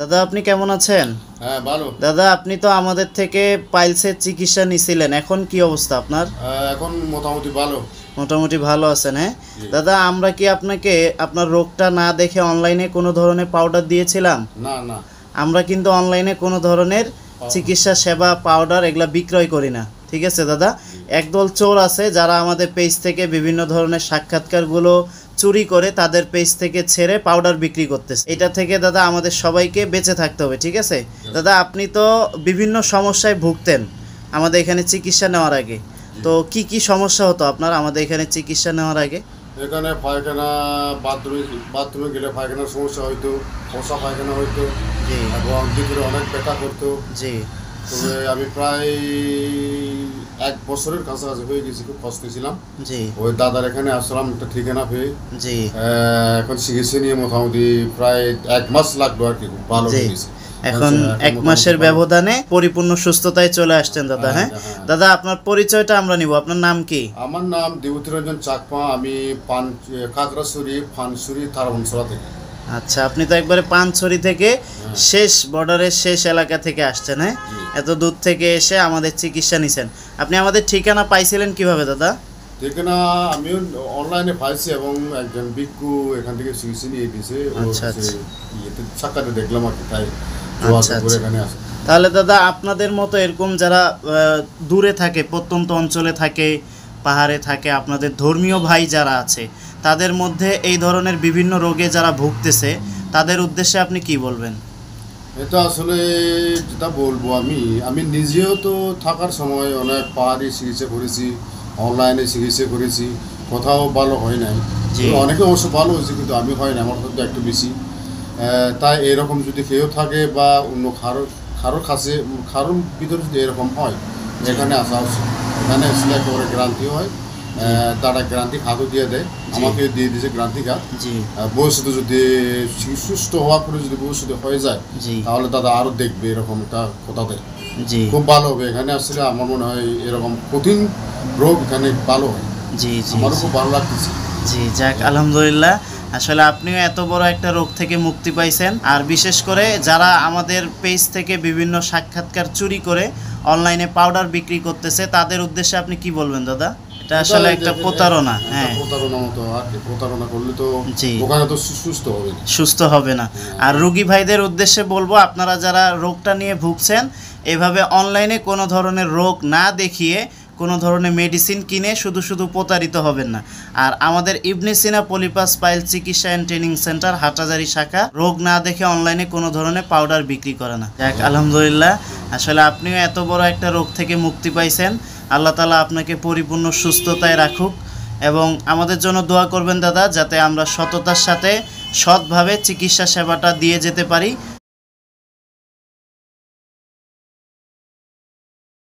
দাদা আপনি কেমন আছেন? হ্যাঁ, ভালো। দাদা আপনি তো আমাদের থেকে পাইলসের চিকিৎসা নিছিলেন, এখন কি অবস্থা আপনার? এখন মোটামুটি ভালো। মোটামুটি ভালো আছেন, হ্যাঁ? জি। দাদা আমরা কি আপনাকে আপনার রোগটা না দেখে অনলাইনে কোনো ধরনের পাউডার দিয়েছিলাম? না, না। আমরা কিন্তু অনলাইনে কোনো ধরনের চিকিৎসা সেবা পাউডার এগুলা বিক্রয় করি না, ঠিক আছে দাদা? একদল চোর আছে যারা আমাদের পেজ থেকে বিভিন্ন ধরনের সাক্ষাৎকারগুলো চুরি করে তাদের পেজ থেকে ছেড়ে পাউডার বিক্রি করতেছে। এটা থেকে দাদা আমাদের সবাইকে বেঁচে থাকতে হবে, ঠিক আছে দাদা? আপনি তো বিভিন্ন সমস্যায় ভুগতেন আমাদের এখানে চিকিৎসা নেওয়ার আগে, তো কি কি সমস্যা হতো আপনার আমাদের এখানে চিকিৎসা নেওয়ার আগে? এখানে পায়খানা, বাথরুমে গেলে পায়খানার সমস্যা হইতো, ফসা পায়খানা হইতো জি এবং ভিতরে অনেক ব্যথা করতো। জি তবে আমি প্রায় 1 বছরের কাছাকাছি হয়ে গেছি, খুব কষ্ট ছিলাম। জি ওই দাদার এখানে আসলাম একটা ঠিকানা পেয়ে। জি এখন চিকিৎসা নিয়ে মোটামুটি প্রায় 1 মাস লাগলো আর কি, খুব ভালো জি হয়ে গেছে। এখন এক মোটামুটি মাসের ভালো। ব্যবধানে পরিপূর্ণ সুস্থতায় চলে আসছেন দাদা, হ্যাঁ? হ্যাঁ। দাদা আপনার পরিচয়টা আমরা নিব, আপনার নাম কি? আমার নাম দেবতীরঞ্জন চাকমা। আমি খাগড়াছড়ি ফানছড়ি তারাবনছড়া থেকে। আচ্ছা, আপনি তো একবারে পানছড়ি থেকে শেষ বর্ডারের শেষ এলাকা থেকে আসছেন, হ্যাঁ? জি। এত দূর থেকে এসে আমাদের চিকিৎসা নিছেন। আপনি আমাদের ঠিকানা পাইছিলেন কিভাবে দাদা? ঠিকানা আমিও অনলাইনে পাইছি এবং একজন ভিক্ষু এখান থেকে চিকিৎসা নিয়ে দিয়েছে। আচ্ছা আচ্ছা ইয়েতে সাক্ষাতে দেখলাম আর কি, তাই আচ্ছা যোগাযোগ করে আচ্ছা এখানে আসে। তাহলে দাদা আপনাদের মতো এরকম যারা দূরে থাকে, প্রত্যন্ত অঞ্চলে থাকে, পাহাড়ে থাকে, আপনাদের ধর্মীয় ভাই যারা আছে, তাদের মধ্যে এই ধরনের বিভিন্ন রোগে যারা ভুগতেছে তাদের উদ্দেশ্যে আপনি কি বলবেন? এটা আসলে যেটা বলবো, আমি নিজেও তো থাকার সময় অনেক পাহাড়ি চিকিৎসা করেছি, অনলাইনে চিকিৎসা করেছি, কোথাও ভালো হয় নাই। জি অনেকে অবশ্য ভালো হয়েছে, কিন্তু আমি হয় না, আমার হয়তো একটু বেশি। তাই এরকম যদি কেউ থাকে বা অন্য কারোর কাছে, কারোর ভিতরে যদি এরকম হয়, এখানে আসা উচিত। এখানে আসলে একেবারে গ্রান্তি হয়। তারা গ্রান্তি খাতও দিয়ে দেয়, আমাকে দিয়ে দিয়েছে গ্রান্তি খাত। জি ভবিষ্যতে যদি সুস্থ হওয়ার পরে যদি ভবিষ্যতে হয়ে যায়, জি তাহলে দাদা আরও দেখবে এরকম একটা কোথাতে জি খুব ভালো হবে। এখানে আসলে আমার মনে হয় এরকম কঠিন রোগ এখানে ভালো হয়। জি জি আমারও খুব ভালো লাগতেছে। জি যাক, আলহামদুলিল্লাহ। আসলে আপনিও এত বড় একটা রোগ থেকে মুক্তি পাইছেন, আর বিশেষ করে যারা আমাদের পেজ থেকে বিভিন্ন সাক্ষাৎকার চুরি করে অনলাইনে পাউডার বিক্রি করতেছে তাদের উদ্দেশ্যে আপনি কি বলবেন দাদা? এটা আসলে একটা প্রতারণা, হ্যাঁ। প্রতারণা মতো আর কি, প্রতারণা করলে তো জি ওখানে তো সুস্থ হবে না। সুস্থ হবে না। আর রোগী ভাইদের উদ্দেশ্যে বলবো, আপনারা যারা রোগটা নিয়ে ভুগছেন, এভাবে অনলাইনে কোনো ধরনের রোগ না দেখিয়ে কোনো ধরনের মেডিসিন কিনে শুধু শুধু প্রতারিত হবেন না। আর আমাদের ইবনে সিনা পলিপাস পাইল চিকিৎসা অ্যান্ড ট্রেনিং সেন্টার হাটহাজারী শাখা রোগ না দেখে অনলাইনে কোনো ধরনের পাউডার বিক্রি করে না। যাক আলহামদুলিল্লাহ, আসলে আপনিও এত বড় একটা রোগ থেকে মুক্তি পাইছেন। আল্লাহ তাআলা আপনাকে পরিপূর্ণ সুস্থতায় রাখুক, এবং আমাদের জন্য দোয়া করবেন দাদা, যাতে আমরা সততার সাথে সৎভাবে চিকিৎসা সেবাটা দিয়ে যেতে পারি।